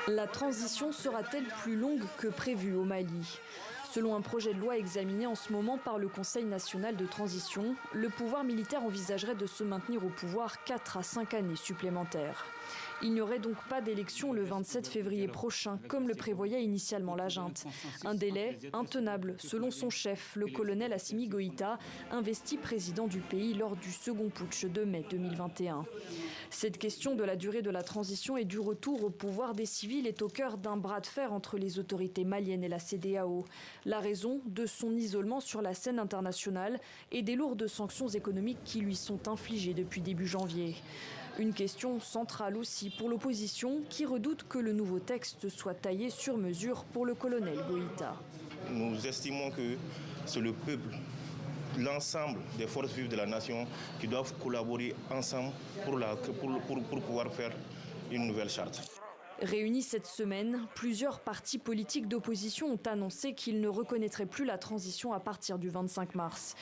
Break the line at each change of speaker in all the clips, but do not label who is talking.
La transition sera-t-elle plus longue que prévu au Mali ? Selon un projet de loi examiné en ce moment par le Conseil national de transition, le pouvoir militaire envisagerait de se maintenir au pouvoir 4 à 5 années supplémentaires. Il n'y aurait donc pas d'élection le 27 février prochain, comme le prévoyait initialement la junte. Un délai intenable, selon son chef, le colonel Assimi Goïta, investi président du pays lors du second putsch de mai 2021. Cette question de la durée de la transition et du retour au pouvoir des civils est au cœur d'un bras de fer entre les autorités maliennes et la CEDEAO. La raison de son isolement sur la scène internationale et des lourdes sanctions économiques qui lui sont infligées depuis début janvier. Une question centrale aussi pour l'opposition qui redoute que le nouveau texte soit taillé sur mesure pour le colonel Goïta.
Nous estimons que c'est le peuple, l'ensemble des forces vives de la nation qui doivent collaborer ensemble pour pouvoir faire une nouvelle charte.
Réunis cette semaine, plusieurs partis politiques d'opposition ont annoncé qu'ils ne reconnaîtraient plus la transition à partir du 25 mars.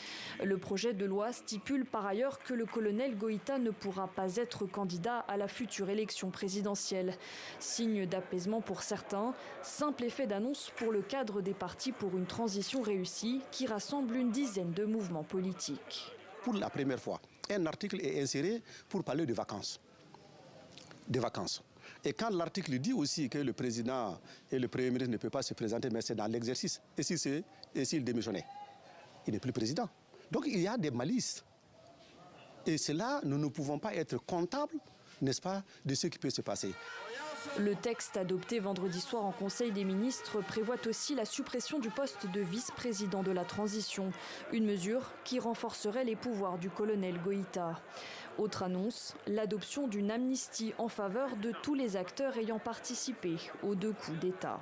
Le projet de loi stipule par ailleurs que le colonel Goïta ne pourra pas être candidat à la future élection présidentielle. Signe d'apaisement pour certains, simple effet d'annonce pour le cadre des partis pour une transition réussie qui rassemble une dizaine de mouvements politiques.
Pour la première fois, un article est inséré pour parler de vacances. Des vacances. Et quand l'article dit aussi que le président et le premier ministre ne peuvent pas se présenter, mais c'est dans l'exercice. Et s'il démissionnait, il n'est plus président. Donc il y a des malices. Et cela, nous ne pouvons pas être comptables, n'est-ce pas, de ce qui peut se passer.
Le texte adopté vendredi soir en Conseil des ministres prévoit aussi la suppression du poste de vice-président de la transition, une mesure qui renforcerait les pouvoirs du colonel Goïta. Autre annonce, l'adoption d'une amnistie en faveur de tous les acteurs ayant participé aux 2 coups d'État.